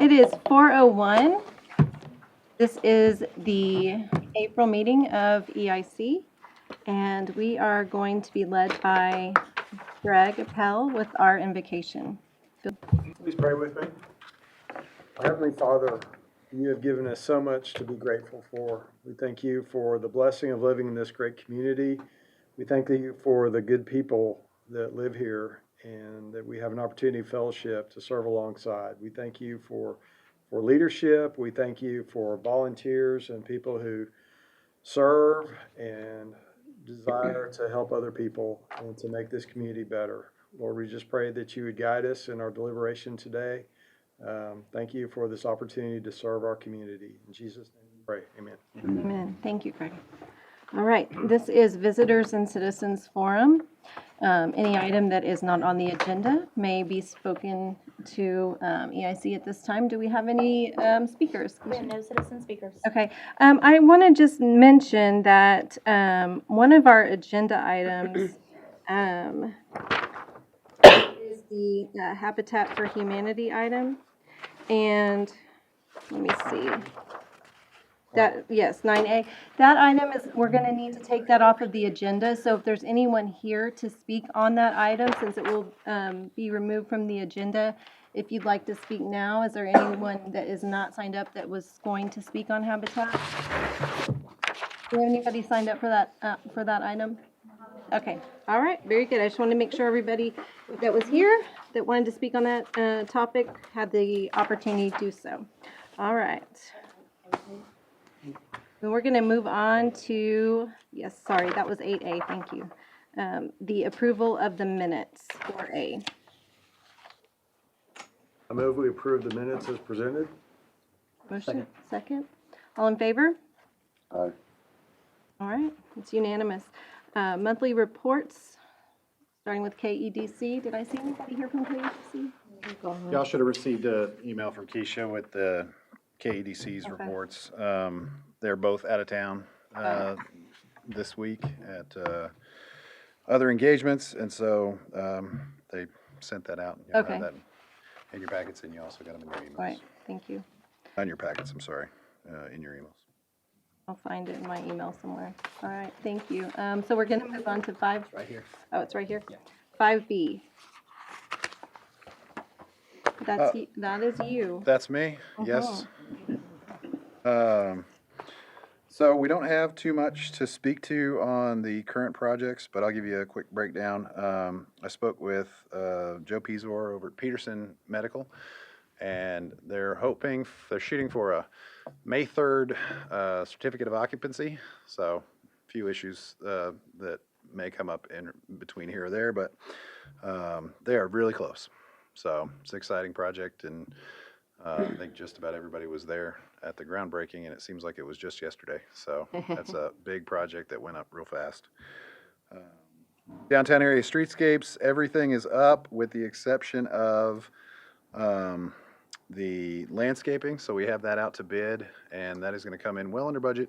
It is 4:01. This is the April meeting of EIC, and we are going to be led by Greg Appel with our invocation. Please pray with me. Our Heavenly Father, you have given us so much to be grateful for. We thank you for the blessing of living in this great community. We thank you for the good people that live here and that we have an opportunity of fellowship to serve alongside. We thank you for leadership. We thank you for volunteers and people who serve and desire to help other people and to make this community better. Lord, we just pray that you would guide us in our deliberation today. Thank you for this opportunity to serve our community. In Jesus' name we pray. Amen. Amen. Thank you, Greg. All right, this is Visitors and Citizens Forum. Any item that is not on the agenda may be spoken to EIC at this time. Do we have any speakers? We have no citizen speakers. Okay, I want to just mention that one of our agenda items is the Habitat for Humanity item. And let me see. That, yes, 9A. That item is, we're going to need to take that off of the agenda. So if there's anyone here to speak on that item, since it will be removed from the agenda, if you'd like to speak now, is there anyone that is not signed up that was going to speak on Habitat? Do we have anybody signed up for that item? Okay, all right, very good. I just wanted to make sure everybody that was here that wanted to speak on that topic had the opportunity to do so. All right. Then we're going to move on to, yes, sorry, that was 8A, thank you. The approval of the minutes, 4A. I move we approve the minutes as presented. Motion, second. All in favor? Aye. All right, it's unanimous. Monthly reports, starting with KEDC. Did I see anybody here from KEDC? Y'all should have received an email from Keisha with the KEDC's Okay. reports. They're both out of town this week at other engagements, and so they sent that out. You'll have Okay. that in your packets, and you also got them in your emails. All right, thank you. On your packets, I'm sorry, in your emails. I'll find it in my email somewhere. All right, thank you. So we're going to move on to 5. Right here. Oh, it's right here? Yeah. 5B. That is you. That's me, yes. So we don't have too much to speak to on the current projects, but I'll give you a quick breakdown. I spoke with Joe Pizor over at Peterson Medical, and they're shooting for a May 3rd certificate of occupancy. So a few issues that may come up in between here or there, but they are really close. So it's an exciting project, and I think just about everybody was there at the groundbreaking, and it seems like it was just yesterday. So that's a big project that went up real fast. Downtown area streetscapes, everything is up with the exception of the landscaping. So we have that out to bid, and that is going to come in well under budget.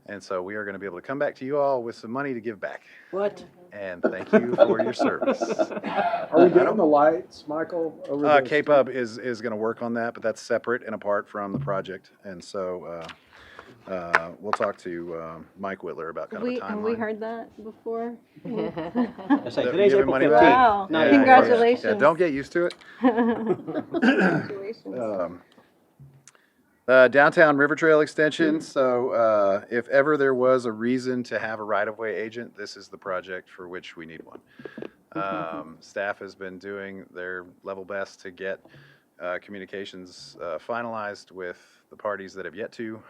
And so we are going to be able to come back to you all with some money to give back. What? And thank you for your service. Are we getting the lights, Michael? Over the K-Pub is going to work on that, but that's separate and apart from the project. And so we'll talk to Mike Whitler about kind of a timeline. Have we heard that before? I say, That today's giving April money 15th. back? Wow, Not Yeah, congratulations. Yeah, don't get used to it. Congratulations. Downtown River Trail extension. So if ever there was a reason to have a right-of-way agent, this is the project for which we need one. Staff has been doing their level best to get communications finalized with the parties that have yet to.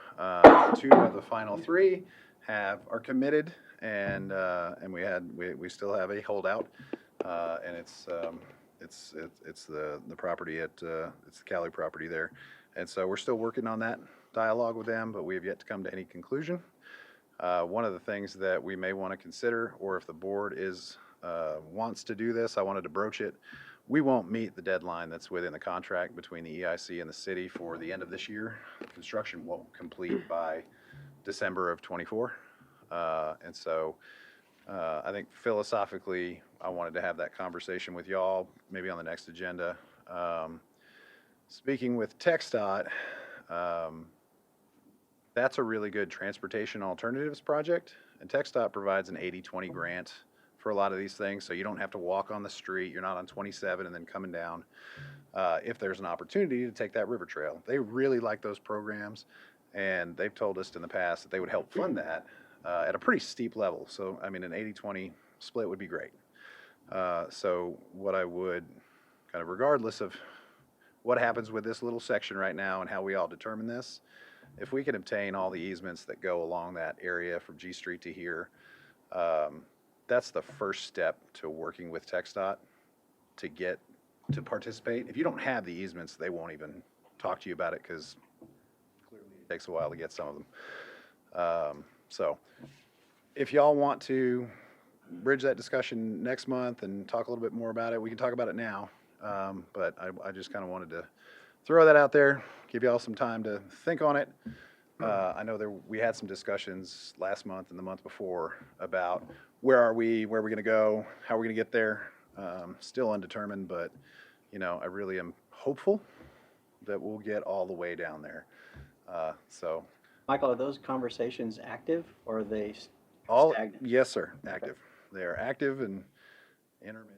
2 of the final 3 are committed, and we still have a holdout, and it's the property it's the Cali property there. And so we're still working on that dialogue with them, but we have yet to come to any conclusion. One of the things that we may want to consider, or if the board wants to do this, I wanted to broach it. We won't meet the deadline that's within the contract between the EIC and the city for the end of this year. Construction won't complete by December of '24. And so I think philosophically, I wanted to have that conversation with y'all, maybe on the next agenda. speaking with TxDOT, that's a really good transportation alternatives project. And TxDOT provides an 80/20 grant for a lot of these things, so you don't have to walk on the street. You're not on 27 and then coming down. If there's an opportunity to take that river trail, they really like those programs, and they've told us in the past that they would help fund that at a pretty steep level. So, I mean, an 80/20 split would be great. So what I would, kind of regardless of what happens with this little section right now and how we all determine this, if we can obtain all the easements that go along that area from G Street to here, that's the first step to working with TxDOT to get to participate. If you don't have the easements, they won't even talk to you about it because clearly it takes a while to get some of them. So if y'all want to bridge that discussion next month and talk a little bit more about it, we can talk about it now. But I just kind of wanted to throw that out there, give y'all some time to think on it. I know we had some discussions last month and the month before about where are we going to go, how are we going to get there. Still undetermined, but I really am hopeful that we'll get all the way down there. So Michael, are those conversations active or are they all, stagnant? yes, sir, active. They are active and intermittent.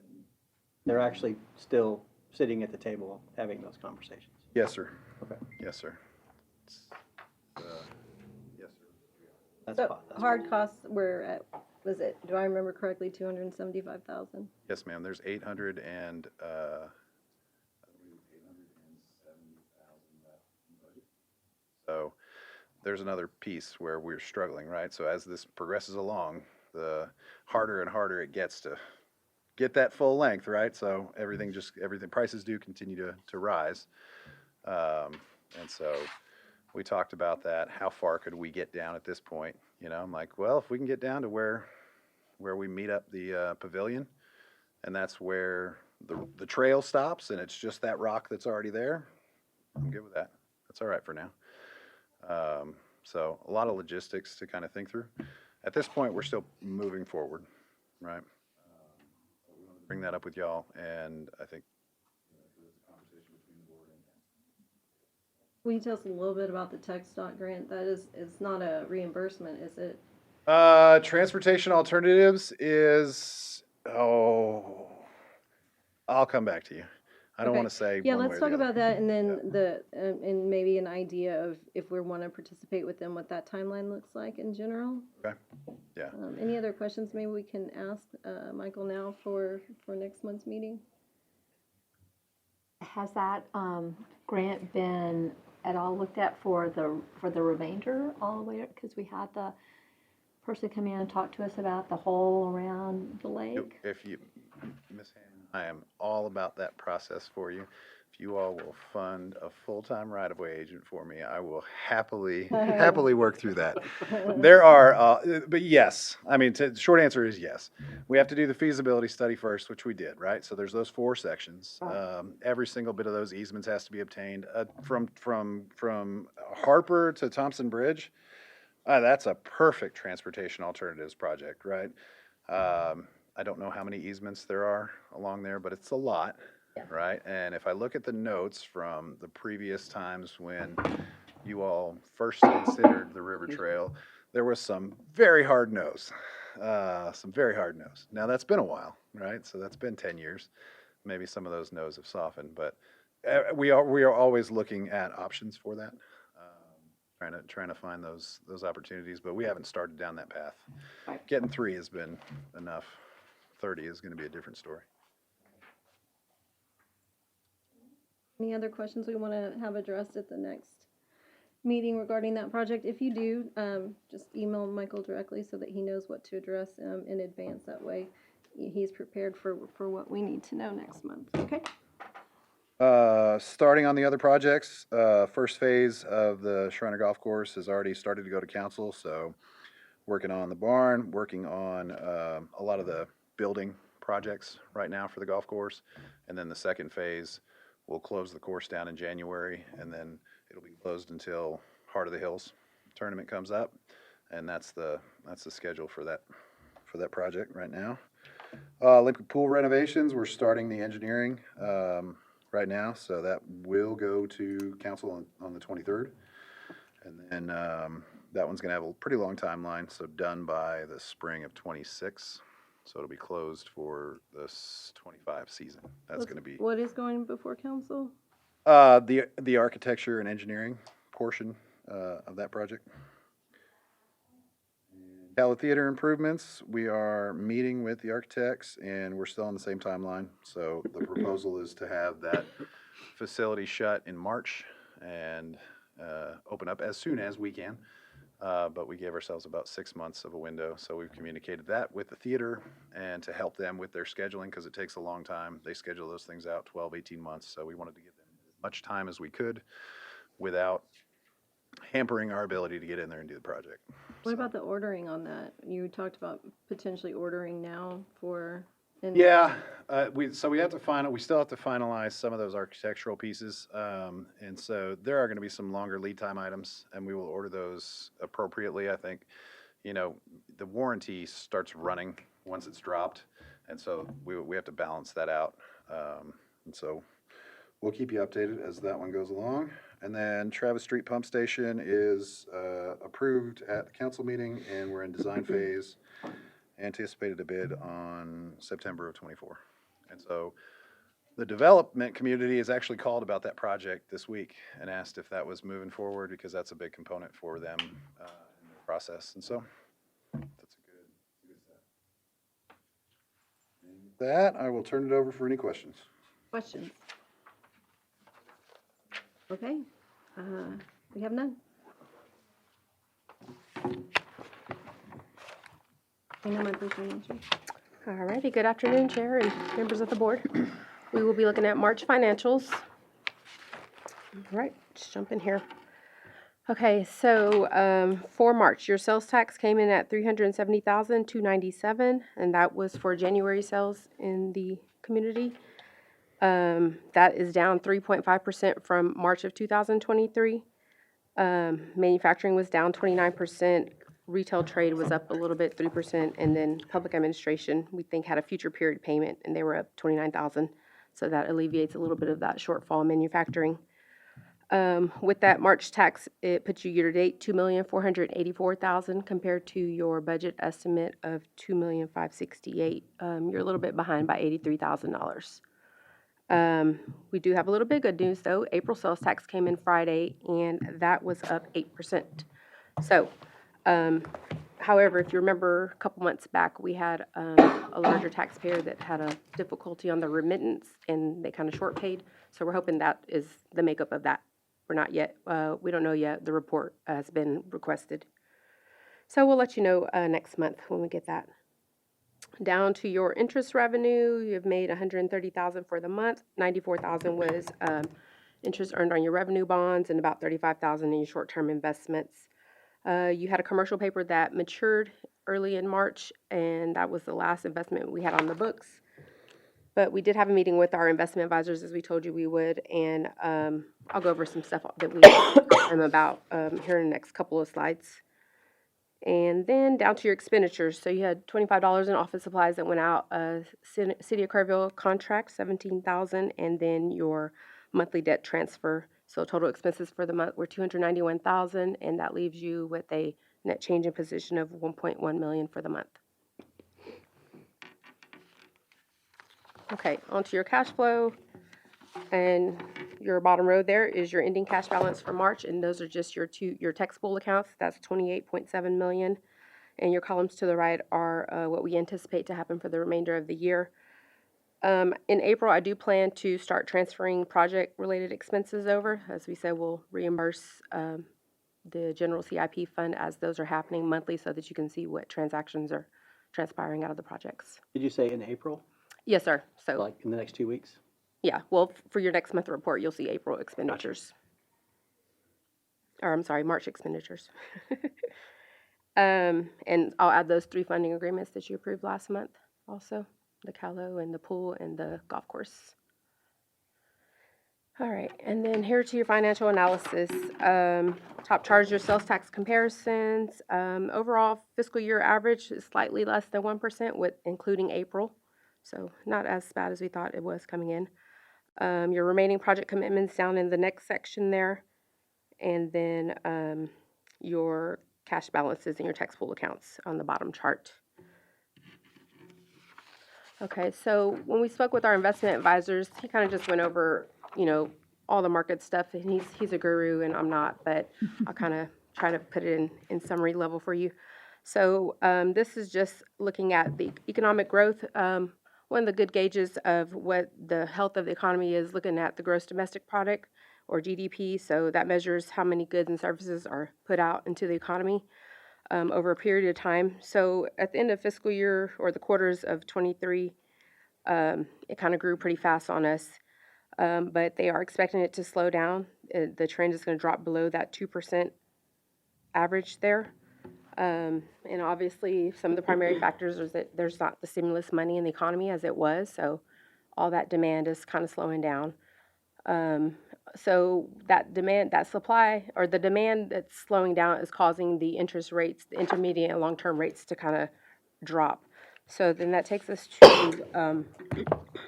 They're actually still sitting at the table having those conversations. Yes, sir. Okay. Yes, sir. Yes, sir. That's So that's hard costs were at, was it, do I remember correctly, 275,000? Yes, ma'am. There's 800 and I believe 870,000 left in the budget. So there's another piece where we're struggling, right? So as this progresses along, the harder and harder it gets to get that full length, right? So everything prices do continue to rise. And so we talked about that. How far could we get down at this point? I'm like, well, if we can get down to where we meet up the pavilion, and that's where the trail stops, and it's just that rock that's already there, I'm good with that. That's all right for now. So a lot of logistics to kind of think through. At this point, we're still moving forward, right? We want to bring that up with y'all, and I think there's a conversation between the board and Will you tell us a little bit about the TxDOT grant? That is, it's not a reimbursement, is it? transportation alternatives is, I'll come back to you. I don't Okay. want to say Yeah, one way let's or talk the other. about that, and then and maybe an idea of if we want to participate with them, what that timeline looks like in general. Okay. Yeah. Any other questions maybe we can ask Michael now for next month's meeting? Has that grant been at all looked at for the remainder all the way? Because we had the person come in and talk to us about the hole around the lake. If you, Ms. Hannon, I am all about that process for you. If you all will fund a full-time right-of-way agent for me, I will happily work through that. There are, but yes, I mean, the short answer is yes. We have to do the feasibility study first, which we did, right? So there's those 4 sections. Every single bit of those easements has to be obtained from Harper to Thompson Bridge. That's a perfect transportation alternatives project, right? I don't know how many easements there are along there, but it's a lot, right? And if I look at the notes from the previous times when you all first considered the river trail, there was some very hard no's. Now that's been a while, right? So that's been 10 years. Maybe some of those no's have softened, but we are always looking at options for that. Trying to find those opportunities, but we haven't started down that path. Getting 3 has been enough. 30 is going to be a different story. Any other questions we want to have addressed at the next meeting regarding that project? If you do, just email Michael directly so that he knows what to address in advance. That way he's prepared for what we need to know next month. Okay? Starting on the other projects, first phase of the Shriner Golf Course has already started to go to council, so working on the barn, working on a lot of the building projects right now for the golf course, and then the second phase will close the course down in January, and then it'll be closed until Heart of the Hills tournament comes up, and that's the schedule for that project right now. Olympic pool renovations, we're starting the engineering right now, so that will go to council on the 23rd. And then that one's gonna have a pretty long timeline, so done by the spring of '26. So it'll be closed for this '25 season. That's gonna be What is going before council? the architecture and engineering portion of that project. Cala Theater improvements, we are meeting with the architects and we're still on the same timeline. So the proposal is to have that facility shut in March and open up as soon as we can. But we gave ourselves about 6 months of a window. So we've communicated that with the theater and to help them with their scheduling because it takes a long time. They schedule those things out 12, 18 months. So we wanted to give them as much time as we could without hampering our ability to get in there and do the project. What about the ordering on that? You talked about potentially ordering now for. Yeah, we still have to finalize some of those architectural pieces. And so there are going to be some longer lead time items and we will order those appropriately. I think, the warranty starts running once it's dropped. And so we have to balance that out. And so we'll keep you updated as that one goes along. And then Travis Street Pump Station is approved at the council meeting and we're in design phase. Anticipated a bid on September of '24. And so the development community has actually called about that project this week and asked if that was moving forward because that's a big component for them in the process. And so that's a good step. And with that, I will turn it over for any questions. Questions? Okay, we have none. All righty, good afternoon, Chair and members of the board. We will be looking at March financials. All right, just jump in here. Okay, so for March, your sales tax came in at $370,297, and that was for January sales in the community. That is down 3.5% from March of 2023. Manufacturing was down 29%. Retail trade was up a little bit, 3%, and then public administration, we think, had a future period payment, and they were up $29,000. So that alleviates a little bit of that shortfall in manufacturing. With that March tax, it puts you year-to-date $2,484,000 compared to your budget estimate of $2,568,000. You're a little bit behind by $83,000. We do have a little bit of good news, though. April sales tax came in Friday, and that was up 8%. So, however, if you remember a couple months back, we had a larger taxpayer that had a difficulty on the remittance, and they kind of short paid. So we're hoping that is the makeup of that. We're not yet. We don't know yet. The report has been requested. So we'll let you know next month when we get that. Down to your interest revenue, you've made $130,000 for the month. $94,000 was interest earned on your revenue bonds, and about $35,000 in your short-term investments. You had a commercial paper that matured early in March, and that was the last investment we had on the books. But we did have a meeting with our investment advisors, as we told you we would, and I'll go over some stuff that we talked to them about here in the next couple of slides. And then down to your expenditures. So you had $25 in office supplies that went out, City of Kerrville contract, $17,000, and then your monthly debt transfer. So total expenses for the month were $291,000, and that leaves you with a net change in position of $1.1 million for the month. Okay, onto your cash flow, and your bottom row there is your ending cash balance for March, and those are just your tax pool accounts. That's $28.7 million, and your columns to the right are what we anticipate to happen for the remainder of the year. In April, I do plan to start transferring project-related expenses over. As we said, we'll reimburse the general CIP fund as those are happening monthly so that you can see what transactions are transpiring out of the projects. Did you say in April, Yes, sir. So, like in the next 2 weeks? yeah, well, for your next month report, you'll see April expenditures. Or, I'm sorry, March expenditures. And I'll add those 3 funding agreements that you approved last month also. The Callow and the pool and the golf course. All right, and then here to your financial analysis. Top charge, your sales tax comparisons. Overall fiscal year average is slightly less than 1% with including April. So not as bad as we thought it was coming in. Your remaining project commitments down in the next section there, and then your cash balances and your tax pool accounts on the bottom chart. Okay, so when we spoke with our investment advisors, he kind of just went over, all the market stuff, and he's a guru and I'm not, but I'll kind of try to put it in summary level for you. So this is just looking at the economic growth. One of the good gauges of what the health of the economy is looking at the gross domestic product, or GDP. So that measures how many goods and services are put out into the economy over a period of time. So at the end of fiscal year, or the quarters of 23, it kind of grew pretty fast on us. But they are expecting it to slow down. The trend is going to drop below that 2% average there. And obviously, some of the primary factors is that there's not the stimulus money in the economy as it was. So all that demand is kind of slowing down. So that supply, or the demand that's slowing down, is causing the interest rates, the intermediate and long-term rates, to kind of drop. So then that takes us to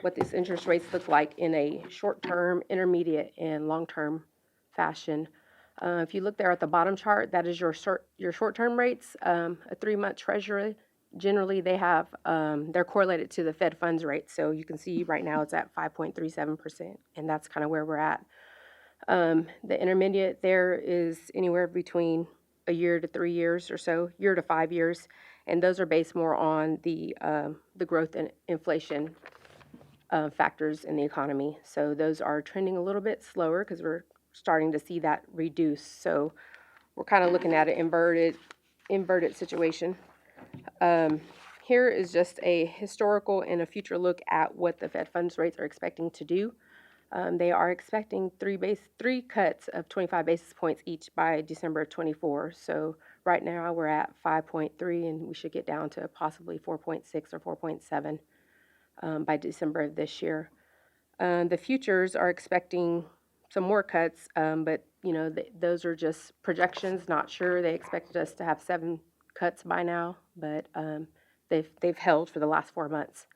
what these interest rates look like in a short-term, intermediate, and long-term fashion. If you look there at the bottom chart, that is your short-term rates. A 3-month treasury, generally they have, they're correlated to the Fed funds rate. So you can see right now it's at 5.37%, and that's kind of where we're at. The intermediate there is anywhere between a year to 3 years or so, year to 5 years, and those are based more on the growth and inflation factors in the economy. So those are trending a little bit slower because we're starting to see that reduce. So we're kind of looking at an inverted situation. Here is just a historical and a future look at what the Fed funds rates are expecting to do. They are expecting three cuts of 25 basis points each by December of 24. So right now we're at 5.3, and we should get down to possibly 4.6 or 4.7 by December of this year. The futures are expecting some more cuts, but those are just projections. Not sure. They expected us to have 7 cuts by now, but they've held for the last 4 months.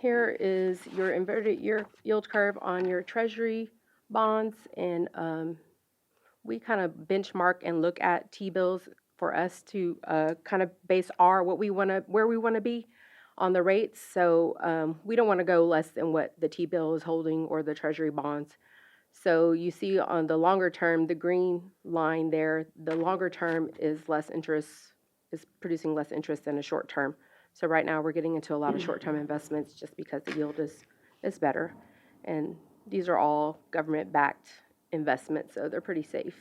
Here is your inverted yield curve on your Treasury bonds, and we kind of benchmark and look at T-bills for us to kind of base where we want to be on the rates. So we don't want to go less than what the T-bill is holding or the Treasury bonds. So you see on the longer term, the green line there, the longer term is producing less interest than a short term. So right now we're getting into a lot of short-term investments just because the yield is better. And these are all government-backed investments, so they're pretty safe.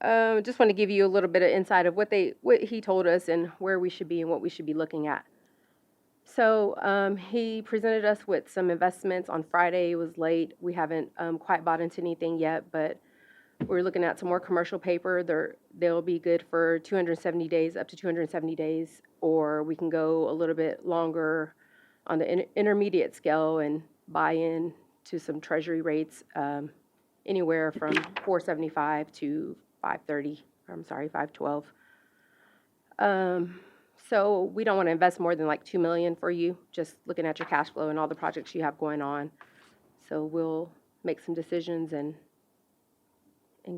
Just want to give you a little bit of insight of what he told us and where we should be and what we should be looking at. So he presented us with some investments on Friday. It was late. We haven't quite bought into anything yet, but we're looking at some more commercial paper. They'll be good for 270 days, up to 270 days, or we can go a little bit longer on the intermediate scale and buy in to some Treasury rates, anywhere from 475 to 512. So we don't want to invest more than like $2 million for you, just looking at your cash flow and all the projects you have going on. So we'll make some decisions and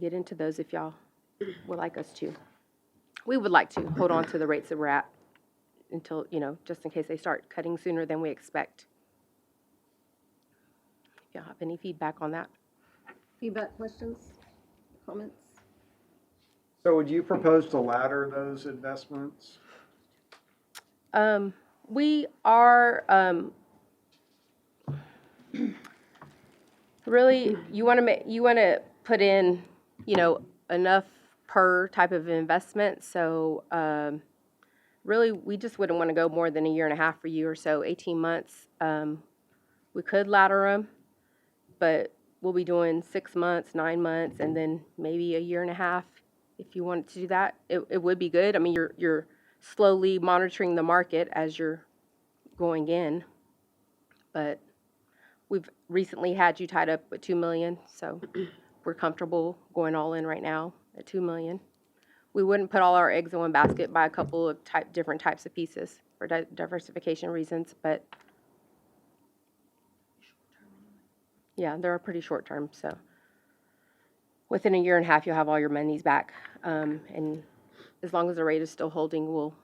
get into those if y'all would like us to. We would like to hold on to the rates that we're at until, just in case they start cutting sooner than we expect. If y'all have any feedback on that. Feedback, questions, comments? So would you propose to ladder those investments? We are really, you want to put in, enough per type of investment. So really, we just wouldn't want to go more than a year and a half for you or so, 18 months. We could ladder them, but we'll be doing 6 months, 9 months, and then maybe a year and a half. If you wanted to do that, it would be good. I mean, you're slowly monitoring the market as you're going in, but we've recently had you tied up with $2 million, so we're comfortable going all in right now at $2 million. we wouldn't put all our eggs in one basket, buy a couple of different types of pieces for diversification reasons, but yeah, they're pretty short term, so. Within a year and a half, you'll have all your monies back, and as long as the rate is still holding, we'll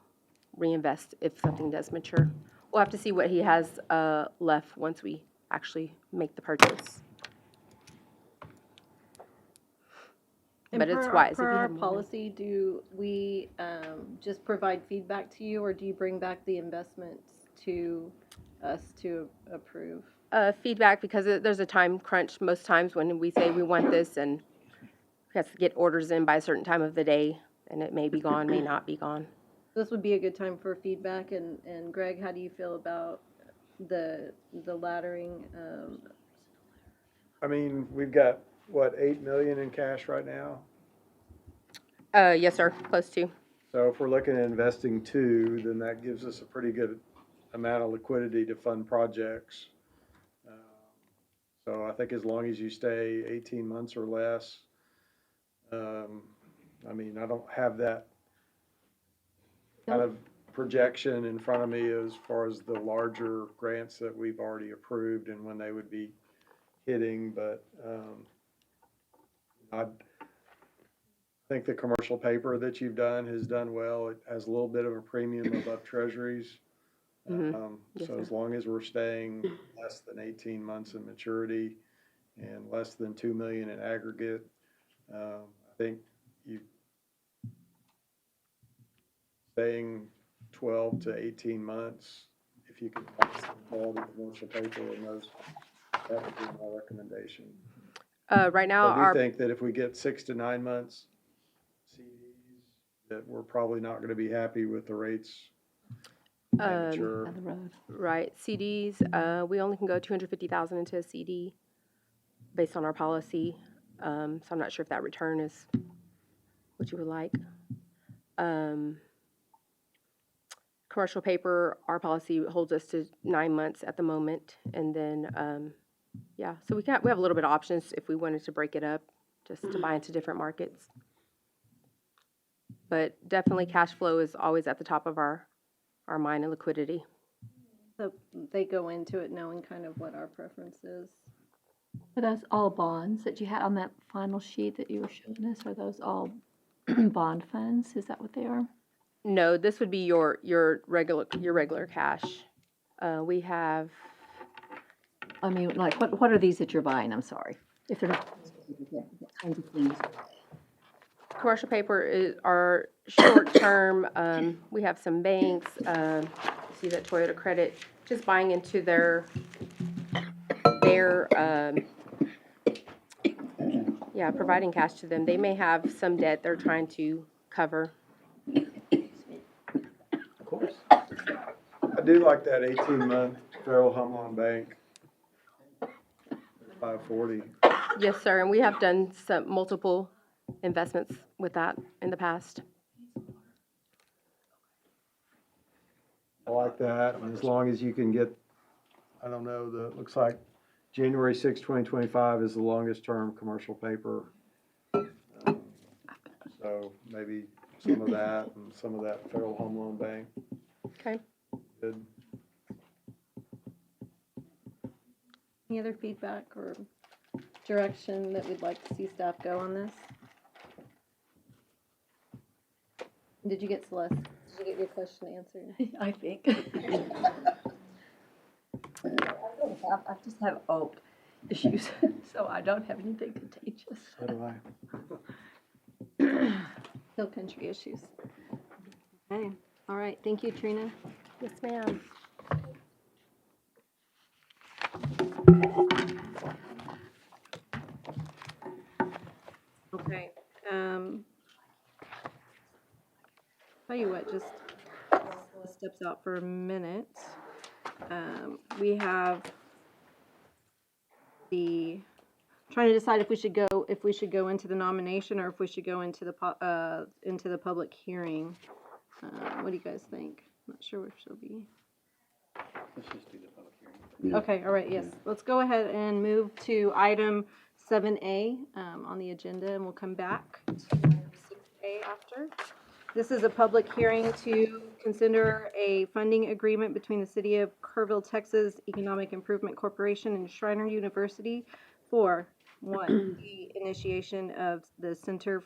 reinvest if something does mature. We'll have to see what he has left once we actually make the purchase. And But it's per wise. If Per you our have more money. policy, do we just provide feedback to you, or do you bring back the investments to us to approve? Feedback, because there's a time crunch most times when we say we want this, and we have to get orders in by a certain time of the day, and it may be gone, may not be gone. This would be a good time for feedback, and Greg, how do you feel about the laddering? I mean, we've got, what, 8 million in cash right now? Yes, sir, close to. So if we're looking at investing 2, then that gives us a pretty good amount of liquidity to fund projects. So I think as long as you stay 18 months or less, I mean, I don't have that kind of projection in front of me as far as the larger grants that we've already approved and when they would be hitting, but I think the commercial paper that you've done has done well. It has a little bit of a premium above treasuries. Yes, So sir. as long as we're staying less than 18 months in maturity and less than 2 million in aggregate, I think you staying 12 to 18 months, if you can find some quality commercial paper in those, that would be my recommendation. Right now, I our do think that if we get 6 to 9 months CDs, that we're probably not gonna be happy with the rates. Mature. Down the road. right CDs, we only can go 250,000 into a CD based on our policy. So I'm not sure if that return is what you would like. Commercial paper, our policy holds us to 9 months at the moment, and then yeah, so we have a little bit of options if we wanted to break it up, just to buy into different markets. But definitely, cash flow is always at the top of our mind, and liquidity. So they go into it knowing kind of what our preference is. Are those all bonds that you had on that final sheet that you were showing us? Are those all bond funds? Is that what they are? No, this would be your regular cash. We have I mean, like, what are these that you're buying? I'm sorry. If they're not specific, what kinds of things? commercial paper is our short term. We have some banks. See that Toyota Credit just buying into their yeah, providing cash to them. They may have some debt they're trying to cover. Of course. I do like that 18-month Federal Home Loan Bank. 540. Yes, sir, and we have done some multiple investments with that in the past. I like that, and as long as you can get, I don't know, it looks like January 6, 2025 is the longest term commercial paper. So maybe some of that and some of that Federal Home Loan Bank. Okay. Good. Any other feedback or direction that we'd like to see staff go on this? Did you get Celeste? Did you get your question answered? I think. I just have issues, so I don't have anything contagious. So do I. Hill country issues. Okay, all right, thank you, Trina. Yes, ma'am. Okay, tell you what, just steps out for a minute. We have trying to decide if we should go into the nomination or if we should go into the public hearing. What do you guys think? Not sure which she'll be. Let's just do the public hearing. Okay, all right, yes. Let's go ahead and move to item 7A on the agenda, and we'll come back to item 6A. A after. This is a public hearing to consider a funding agreement between the City of Kerrville, Texas Economic Improvement Corporation and Schreiner University for, one, the initiation of the Center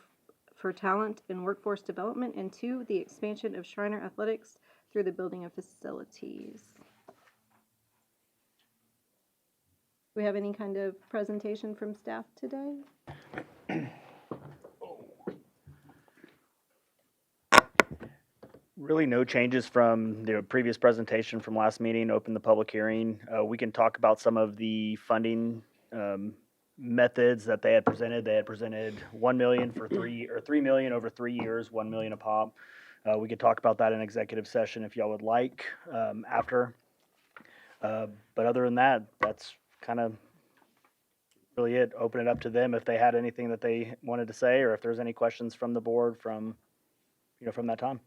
for Talent and Workforce Development, and two, the expansion of Schreiner Athletics through the building of facilities. Do we have any kind of presentation from staff today? Really no changes from the previous presentation from last meeting, open the public hearing. We can talk about some of the funding methods that they had presented. They had presented 1 million for 3 million over 3 years, 1 million a pop. We could talk about that in executive session if y'all would like after. But other than that, that's kind of really it. Open it up to them if they had anything that they wanted to say, or if there's any questions from the board from that time.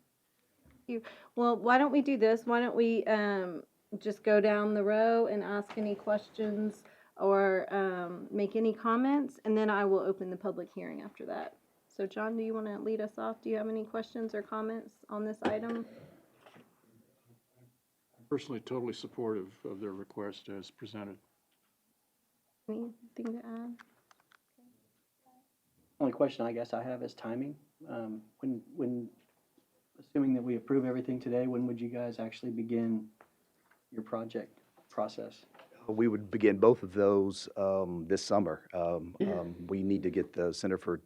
Well, why don't we do this? Why don't we just go down the row and ask any questions or make any comments, and then I will open the public hearing after that. So John, do you want to lead us off? Do you have any questions or comments on this item? Personally, totally supportive of their request as presented. Anything to add? Only question I guess I have is timing. Assuming that we approve everything today, when would you guys actually begin your project process? We would begin both of those this summer. We need to get the Center for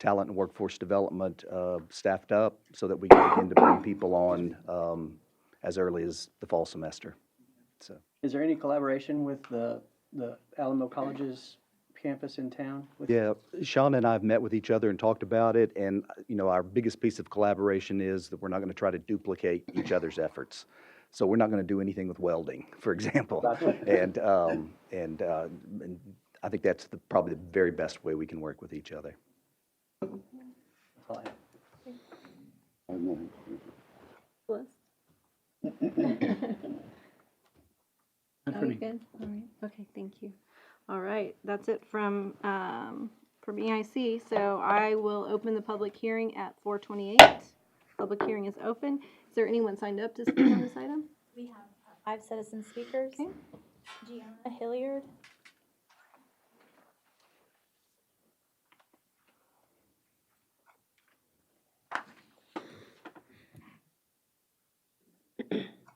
Talent and Workforce Development staffed up so that we can begin to bring people on as early as the fall semester. So, Is there any collaboration with the Alamo College's campus in town? yeah, Sean and I have met with each other and talked about it, and our biggest piece of collaboration is that we're not going to try to duplicate each other's efforts. So we're not going to do anything with welding, for example. Gotcha. And I think that's probably the very best way we can work with each other. That's all I have. Bliss? Are you good? All right. Okay, thank you. All right, that's it from EIC. So I will open the public hearing at 4:28. Public hearing is open. Is there anyone signed up to speak on this item? We have 5 citizen speakers. Okay. Gianna Hilliard.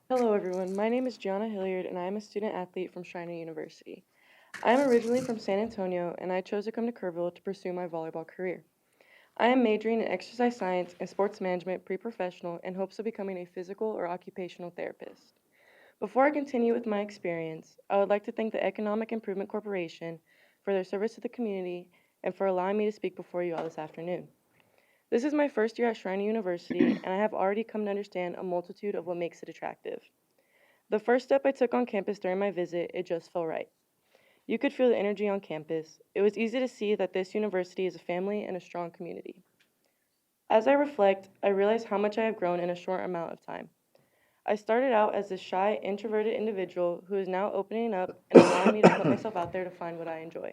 Hello everyone, my name is Gianna Hilliard and I am a student athlete from Schreiner University. I am originally from San Antonio and I chose to come to Kerrville to pursue my volleyball career. I am majoring in exercise science and sports management pre-professional in hopes of becoming a physical or occupational therapist. Before I continue with my experience, I would like to thank the Economic Improvement Corporation for their service to the community and for allowing me to speak before you all this afternoon. This is my first year at Schreiner University, and I have already come to understand a multitude of what makes it attractive. The first step I took on campus during my visit, it just felt right. You could feel the energy on campus. It was easy to see that this university is a family and a strong community. As I reflect, I realize how much I have grown in a short amount of time. I started out as a shy, introverted individual who is now opening up and allowing me to put myself out there to find what I enjoy.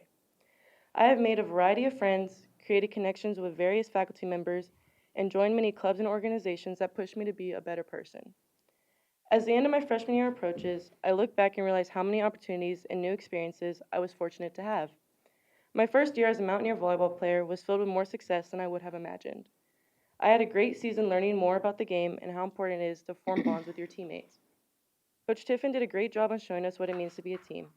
I have made a variety of friends, created connections with various faculty members, and joined many clubs and organizations that push me to be a better person. As the end of my freshman year approaches, I look back and realize how many opportunities and new experiences I was fortunate to have. My first year as a Mountaineer volleyball player was filled with more success than I would have imagined. I had a great season learning more about the game and how important it is to form bonds with your teammates. Coach Tiffin did a great job on showing us what it means to be a team.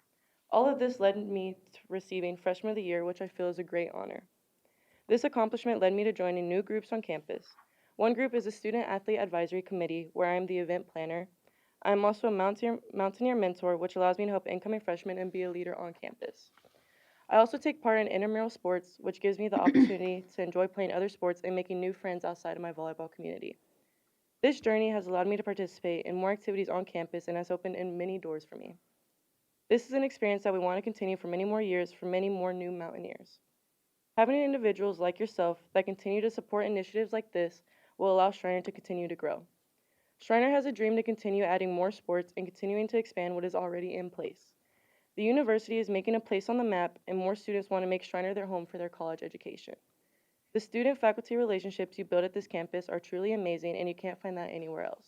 All of this led me to receiving Freshman of the Year, which I feel is a great honor. This accomplishment led me to joining new groups on campus. One group is the Student Athlete Advisory Committee, where I am the event planner. I am also a Mountaineer mentor, which allows me to help incoming freshmen and be a leader on campus. I also take part in intramural sports, which gives me the opportunity to enjoy playing other sports and making new friends outside of my volleyball community. This journey has allowed me to participate in more activities on campus and has opened in many doors for me. This is an experience that we want to continue for many more years for many more new Mountaineers. Having individuals like yourself that continue to support initiatives like this will allow Schreiner to continue to grow. Schreiner has a dream to continue adding more sports and continuing to expand what is already in place. The university is making a place on the map, and more students want to make Schreiner their home for their college education. The student-faculty relationships you build at this campus are truly amazing, and you can't find that anywhere else.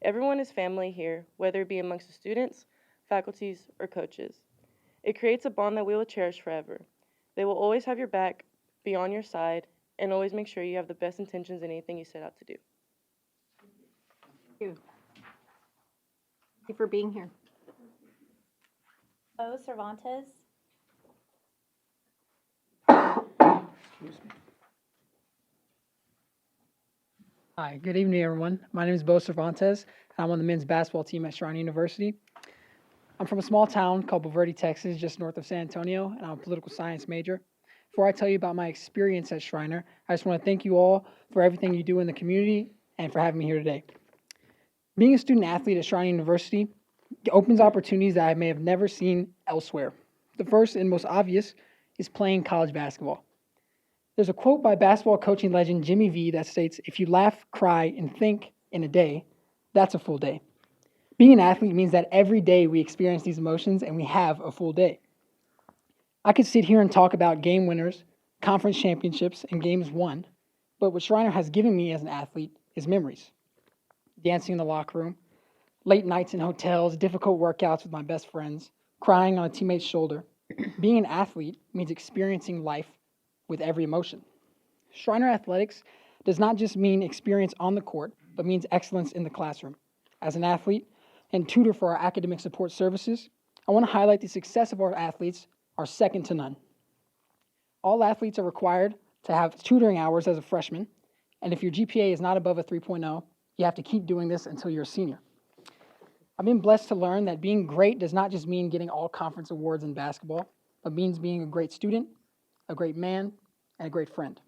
Everyone is family here, whether it be amongst the students, faculties, or coaches. It creates a bond that we will cherish forever. They will always have your back, be on your side, and always make sure you have the best intentions in anything you set out to do. Thank you for being here. Bo Cervantes. Hi, good evening, everyone. My name is Bo Cervantes, and I'm on the men's basketball team at Shrine University. I'm from a small town called Bulverde, Texas, just north of San Antonio, and I'm a political science major. Before I tell you about my experience at Shriner, I just want to thank you all for everything you do in the community and for having me here today. Being a student athlete at Shrine University opens opportunities that I may have never seen elsewhere. The first and most obvious is playing college basketball. There's a quote by basketball coaching legend Jimmy V that states, "If you laugh, cry, and think in a day, that's a full day." Being an athlete means that every day we experience these emotions and we have a full day. I could sit here and talk about game winners, conference championships, and games won, but what Shriner has given me as an athlete is memories. Dancing in the locker room, late nights in hotels, difficult workouts with my best friends, crying on a teammate's shoulder. Being an athlete means experiencing life with every emotion. Shriner Athletics does not just mean experience on the court, but means excellence in the classroom. As an athlete and tutor for our academic support services, I want to highlight the success of our athletes are second to none. All athletes are required to have tutoring hours as a freshman, and if your GPA is not above a 3.0, you have to keep doing this until you're a senior. I've been blessed to learn that being great does not just mean getting all conference awards in basketball, but means being a great student, a great man, and a great friend.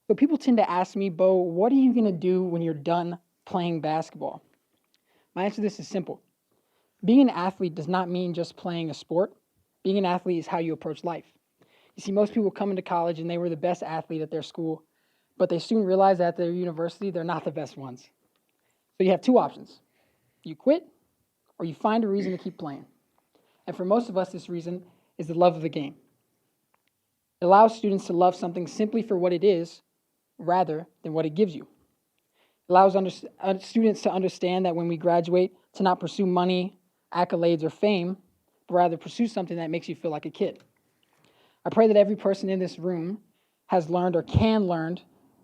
So people tend to ask me, "Bo, what are you going to do when you're done playing basketball?" My answer to this is simple. Being an athlete does not mean just playing a sport. Being an athlete is how you approach life. You see, most people come into college and they were the best athlete at their school, but they soon realize that at their university, they're not the best ones. So you have two options. You quit, or you find a reason to keep playing. And for most of us, this reason is the love of the game. It allows students to love something simply for what it is, rather than what it gives you. It allows students to understand that when we graduate, to not pursue money, accolades, or fame, but rather pursue something that makes you feel like a kid. I pray that every person in this room has learned or can learn,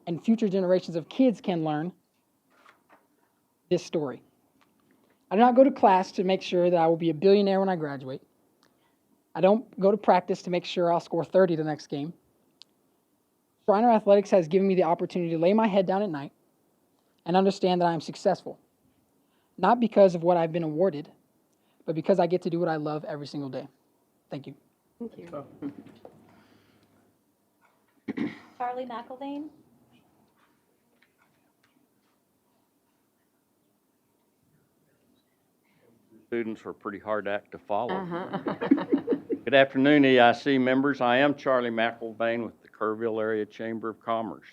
and future generations of kids can learn this story. I do not go to class to make sure that I will be a billionaire when I graduate. I don't go to practice to make sure I'll score 30 the next game. Shriner Athletics has given me the opportunity to lay my head down at night and understand that I am successful, not because of what I've been awarded, but because I get to do what I love every single day. Thank you. Thank you. Charlie McElvain. Students are a pretty hard act to follow. Good afternoon, EIC members. I am Charlie McElvain with the Kerrville Area Chamber of Commerce.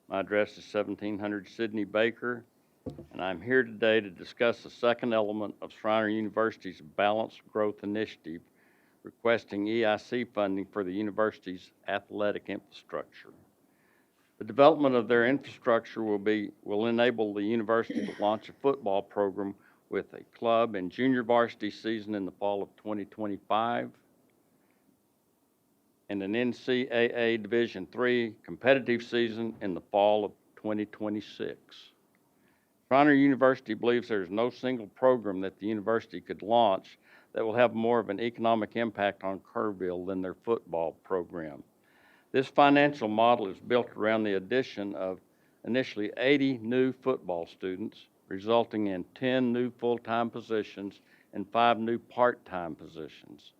My address is 1700 Sidney Baker, and I'm here today to discuss the second element of Shriner University's Balanced Growth Initiative, requesting EIC funding for the university's athletic infrastructure. The development of their infrastructure will enable the university to launch a football program with a club and junior varsity season in the fall of 2025 and an NCAA Division III competitive season in the fall of 2026. Shriner University believes there is no single program that the university could launch that will have more of an economic impact on Kerrville than their football program. This financial model is built around the addition of initially 80 new football students, resulting in 10 new full-time positions and 5 new part-time positions.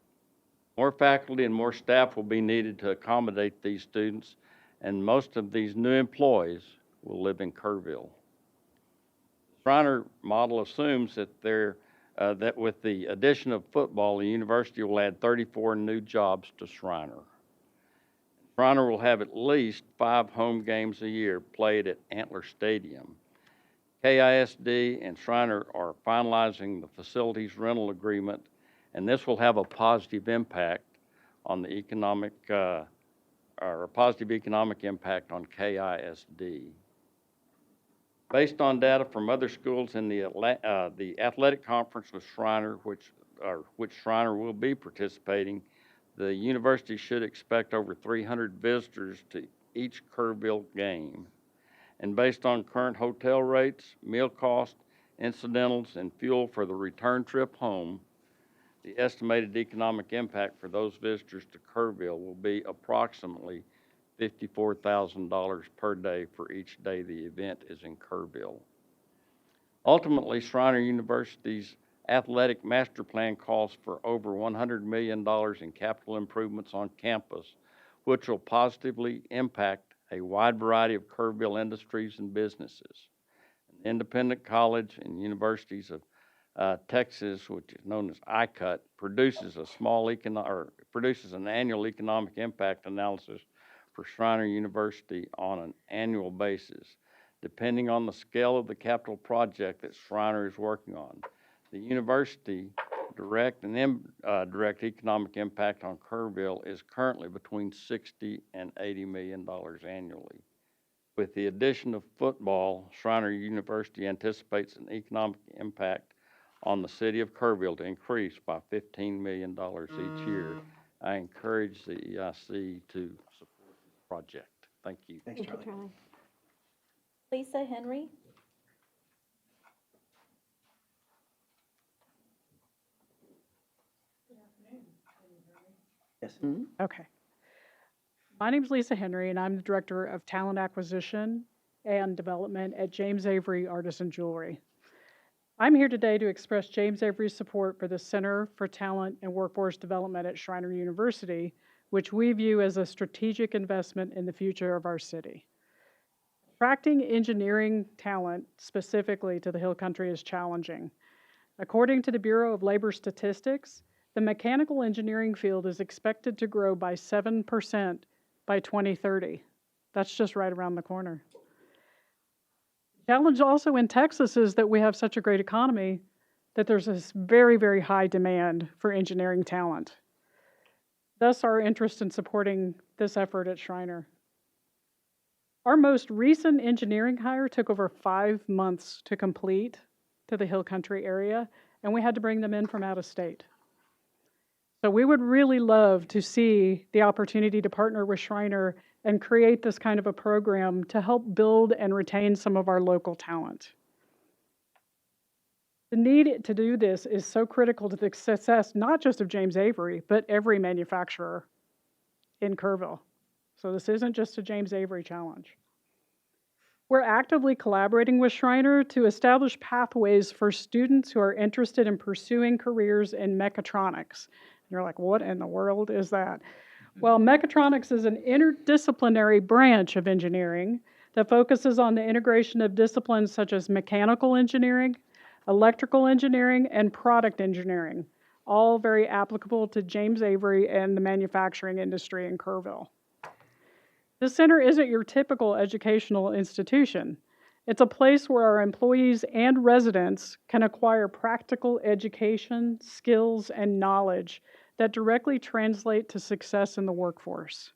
More faculty and more staff will be needed to accommodate these students, and most of these new employees will live in Kerrville. The Shriner model assumes that that with the addition of football, the university will add 34 new jobs to Shriner. Shriner will have at least 5 home games a year played at Antler Stadium. KISD and Shriner are finalizing the facilities rental agreement, and this will have a positive impact on the economic or a positive economic impact on KISD. Based on data from other schools in the athletic conference with Schreiner, which Schreiner will be participating, the university should expect over 300 visitors to each Kerrville game. And based on current hotel rates, meal costs, incidentals, and fuel for the return trip home, the estimated economic impact for those visitors to Kerrville will be approximately $54,000 per day for each day the event is in Kerrville. Ultimately, Schreiner University's athletic master plan calls for over $100 million in capital improvements on campus, which will positively impact a wide variety of Kerrville industries and businesses. An independent college and universities of Texas, which is known as ICUT, produces an annual economic impact analysis for Schreiner University on an annual basis. Depending on the scale of the capital project that Schreiner is working on, the university direct and indirect economic impact on Kerrville is currently between $60 and $80 million annually. With the addition of football, Schreiner University anticipates an economic impact on the city of Kerrville to increase by $15 million each year. I encourage the EIC to support this project. Thank you. Thanks, Thank you, Charlie. Charlie. Lisa Henry. Yes. Okay. My name is Lisa Henry, and I'm the Director of Talent Acquisition and Development at James Avery Artisan Jewelry. I'm here today to express James Avery's support for the Center for Talent and Workforce Development at Schreiner University, which we view as a strategic investment in the future of our city. Attracting engineering talent specifically to the Hill Country is challenging. According to the Bureau of Labor Statistics, the mechanical engineering field is expected to grow by 7% by 2030. That's just right around the corner. The challenge also in Texas is that we have such a great economy that there's this very, very high demand for engineering talent. Thus, our interest in supporting this effort at Schreiner. Our most recent engineering hire took over 5 months to complete to the Hill Country area, and we had to bring them in from out of state. So we would really love to see the opportunity to partner with Schreiner and create this kind of a program to help build and retain some of our local talent. The need to do this is so critical to the success not just of James Avery, but every manufacturer in Kerrville. So this isn't just a James Avery challenge. We're actively collaborating with Schreiner to establish pathways for students who are interested in pursuing careers in mechatronics. You're like, what in the world is that? Well, mechatronics is an interdisciplinary branch of engineering that focuses on the integration of disciplines such as mechanical engineering, electrical engineering, and product engineering, all very applicable to James Avery and the manufacturing industry in Kerrville. This center isn't your typical educational institution. It's a place where our employees and residents can acquire practical education, skills, and knowledge that directly translate to success in the workforce.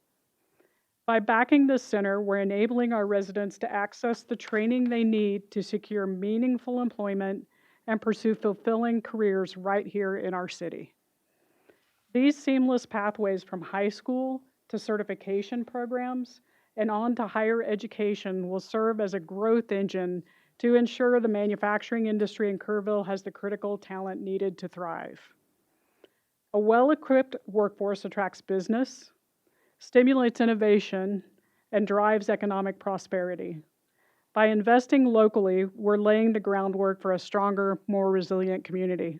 By backing this center, we're enabling our residents to access the training they need to secure meaningful employment and pursue fulfilling careers right here in our city. These seamless pathways from high school to certification programs and on to higher education will serve as a growth engine to ensure the manufacturing industry in Kerrville has the critical talent needed to thrive. A well-equipped workforce attracts business, stimulates innovation, and drives economic prosperity. By investing locally, we're laying the groundwork for a stronger, more resilient community.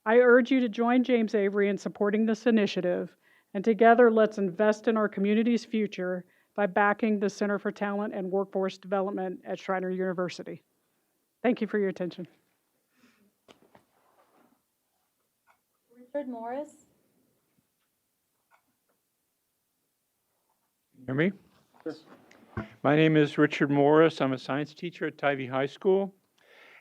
I urge you to join James Avery in supporting this initiative, and together let's invest in our community's future by backing the Center for Talent and Workforce Development at Schreiner University. Thank you for your attention. Richard Morris. Hear me? My name is Richard Morris. I'm a science teacher at Tybee High School.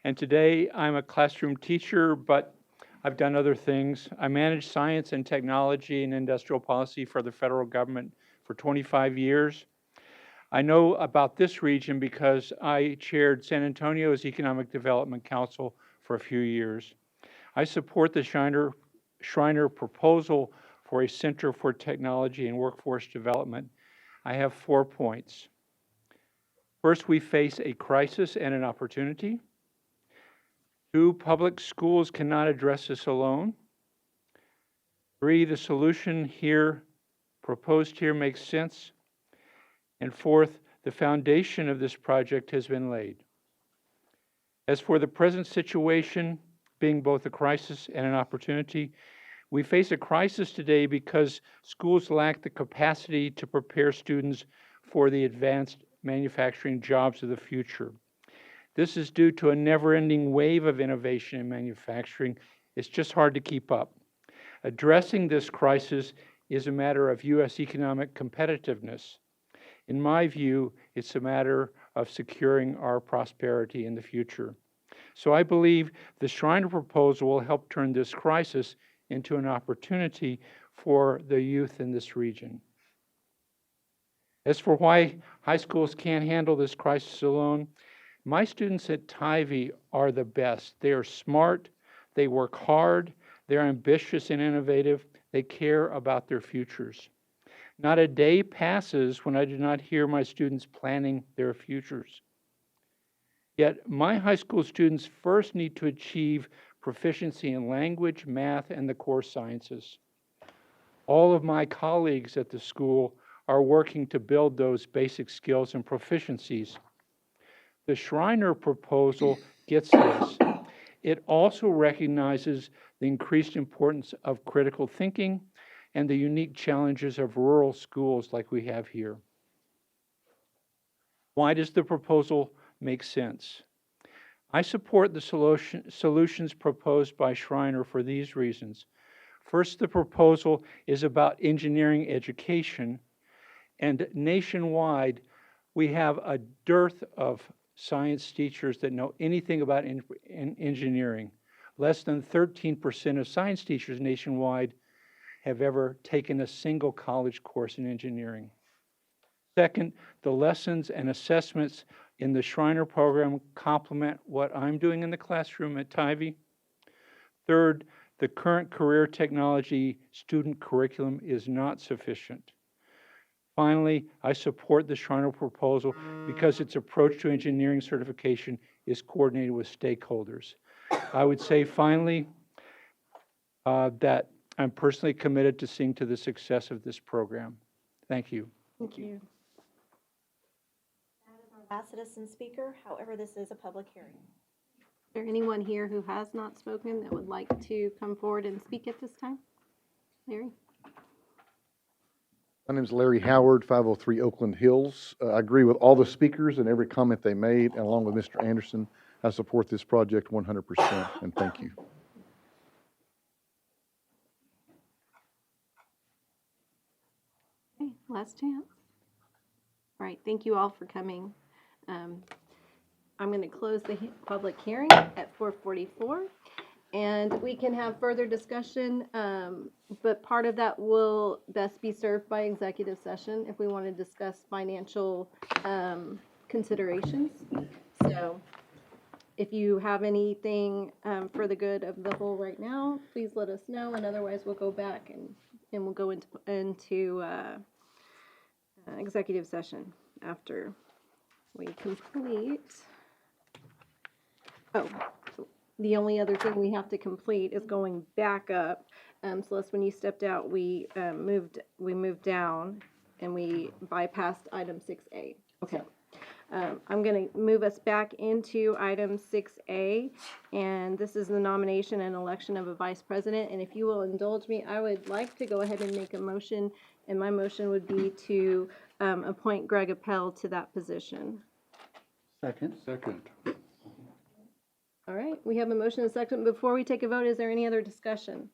And today I'm a classroom teacher, but I've done other things. I manage science and technology and industrial policy for the federal government for 25 years. I know about this region because I chaired San Antonio's Economic Development Council for a few years. I support the Schreiner proposal for a Center for Technology and Workforce Development. I have 4 points. First, we face a crisis and an opportunity. 2, public schools cannot address this alone. 3, the solution proposed here makes sense. And 4th, the foundation of this project has been laid. As for the present situation, being both a crisis and an opportunity, we face a crisis today because schools lack the capacity to prepare students for the advanced manufacturing jobs of the future. This is due to a never-ending wave of innovation in manufacturing. It's just hard to keep up. Addressing this crisis is a matter of U.S. economic competitiveness. In my view, it's a matter of securing our prosperity in the future. So I believe the Schreiner proposal will help turn this crisis into an opportunity for the youth in this region. As for why high schools can't handle this crisis alone, my students at Tivy are the best. They are smart, they work hard, they're ambitious and innovative, they care about their futures. Not a day passes when I do not hear my students planning their futures. Yet my high school students first need to achieve proficiency in language, math, and the core sciences. All of my colleagues at the school are working to build those basic skills and proficiencies. The Schreiner proposal gets this. It also recognizes the increased importance of critical thinking and the unique challenges of rural schools like we have here. Why does the proposal make sense? I support the solutions proposed by Schreiner for these reasons. First, the proposal is about engineering education, and nationwide, we have a dearth of science teachers that know anything about engineering. Less than 13% of science teachers nationwide have ever taken a single college course in engineering. Second, the lessons and assessments in the Schreiner program complement what I'm doing in the classroom at Tivy. Third, the current career technology student curriculum is not sufficient. Finally, I support the Schreiner proposal because its approach to engineering certification is coordinated with stakeholders. I would say finally that I'm personally committed to seeing to the success of this program. Thank you. Thank you. Last citizen speaker, however, this is a public hearing. Is there anyone here who has not spoken that would like to come forward and speak at this time? Larry? My name is Larry Howard, 503 Oakland Hills. I agree with all the speakers and every comment they made, and along with Mr. Anderson, I support this project 100%, and thank you. Okay, last chance. All right, thank you all for coming. I'm going to close the public hearing at 4:44, and we can have further discussion, but part of that will best be served by executive session if we want to discuss financial considerations. So if you have anything for the good of the whole right now, please let us know, and otherwise we'll go back and we'll go into executive session after we complete. Oh, the only other thing we have to complete is going back up. Celeste, when you stepped out, we moved down and we bypassed item 6A. Okay. I'm going to move us back into item 6A, and this is the nomination and election of a vice president. And if you will indulge me, I would like to go ahead and make a motion, and my motion would be to appoint Greg Appel to that position. Second. All right, we have a motion and a second. Before we take a vote, is there any other discussion?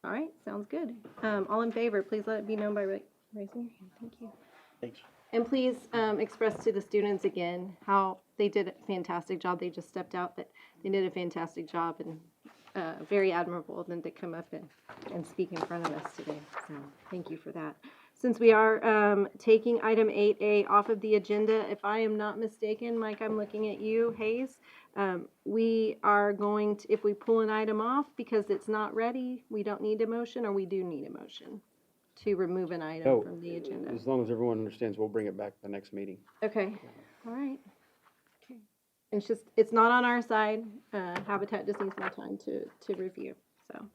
All right, sounds good. All in favor, please let it be known by raising your hand. Thank you. Thanks. And please express to the students again how they did a fantastic job. They just stepped out, but they did a fantastic job, and very admirable of them to come up and speak in front of us today. So thank you for that. since we are taking item 8A off of the agenda, if I am not mistaken, Mike, I'm looking at you, Hayes. We are going to, if we pull an item off because it's not ready, we don't need a motion, or we do need a motion to remove an item No, from the agenda? as long as everyone understands, we'll bring it back the next meeting. Okay, all right. Okay. It's just, it's not on our side. Habitat just needs more time to review. So,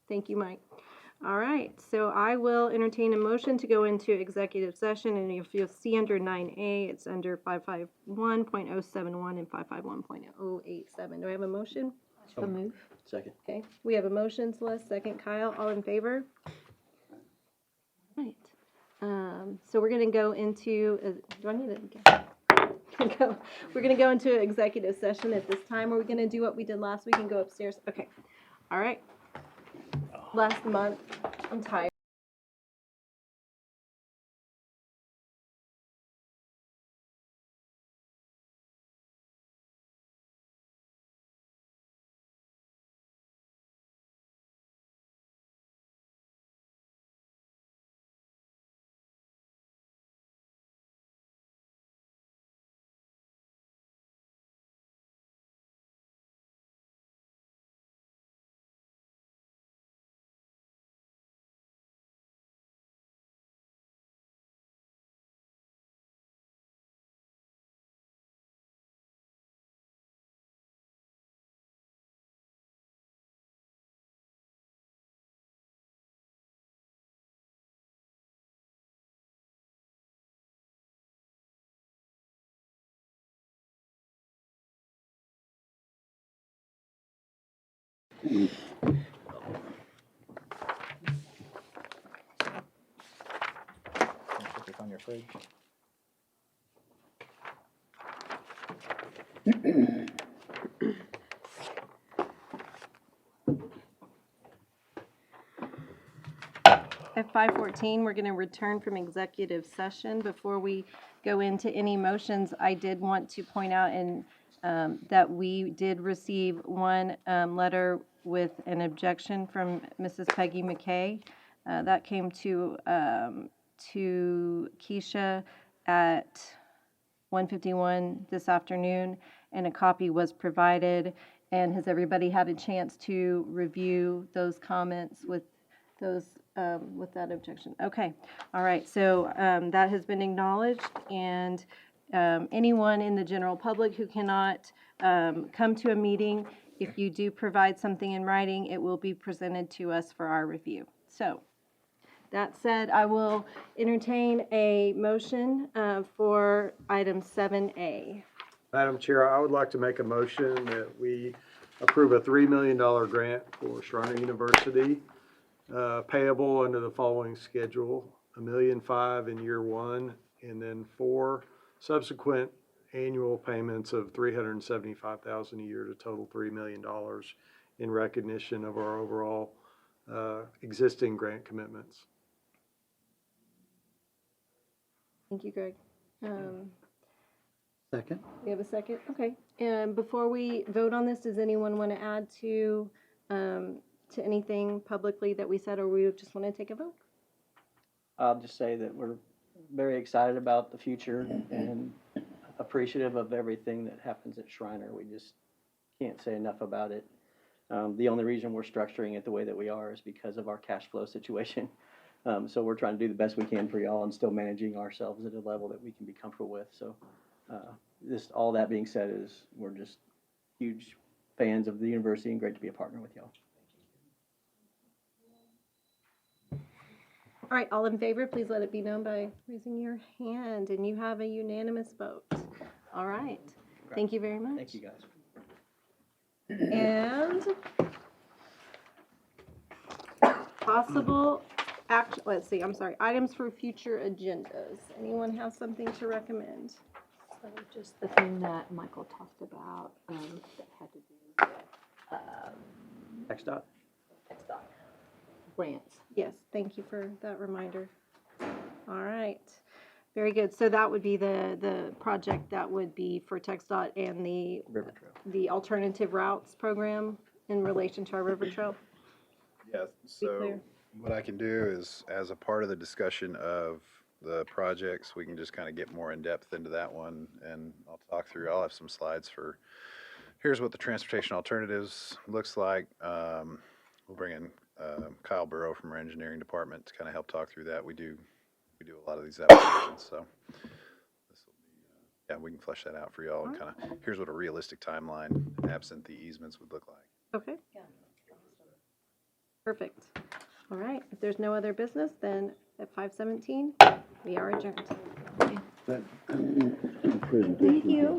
thank you, Mike. All right, so I will entertain a motion to go into executive session, and if you'll see under 9A, it's under 551.071 and 551.087. Do I have a motion? So move. Second. Okay, we have a motion, Celeste, second Kyle, all in favor? Right. So we're gonna go into, do I need to? We're gonna go into executive session at this time. Are we gonna do what we did last week and go upstairs? Okay, all right. Last month, I'm tired. Put this on your fridge. At 5:14, we're going to return from executive session. Before we go into any motions, I did want to point out that we did receive one letter with an objection from Mrs. Peggy McKay. That came to Keisha at 1:51 this afternoon, and a copy was provided. And has everybody had a chance to review those comments with those, with that objection? Okay, all right, so that has been acknowledged, and anyone in the general public who cannot come to a meeting, if you do provide something in writing, it will be presented to us for our review. So, that said, I will entertain a motion for item 7A. Madam Chair, I would like to make a motion that we approve a $3 million grant for Shriner University, payable under the following schedule: $1.5 million in year one, and then 4 subsequent annual payments of $375,000 a year, to total $3 million, in recognition of our overall existing grant commitments. Thank you, Greg. Second. We have a second? Okay. And before we vote on this, does anyone want to add to anything publicly that we said, or we just want to take a vote? I'll just say that we're very excited about the future and appreciative of everything that happens at Shriner. We just can't say enough about it. The only reason we're structuring it the way that we are is because of our cash flow situation. So we're trying to do the best we can for y'all and still managing ourselves at a level that we can be comfortable with. So just all that being said, is we're just huge fans of the university and great to be a partner with y'all. All right, all in favor, please let it be known by raising your hand, and you have a unanimous vote. All right, thank you very much. Thank you, guys. And possible action, let's see, I'm sorry, items for future agendas. Anyone have something to recommend? So just the thing that Michael talked about, that had to do with, TxDOT. TxDOT grants. Yes, thank you for that reminder. All right, very good. So that would be the project that would be for TxDOT and the River Trail. the alternative routes program in relation to our river trail. Yes, Be clear. What I can do is, as a part of the discussion of the projects, we can just kind of get more in depth into that one, and I'll have some slides for, here's what the transportation alternatives looks like. We'll bring in Kyle Burrow from our engineering department to kind of help talk through that. We do a lot of these applications, so this will be, yeah, we can flesh that out for y'all, and kind of, here's what a realistic timeline, absent the easements, would look like. Okay. Perfect. All right, if there's no other business, then at 5:17, we are adjourned. Thank you.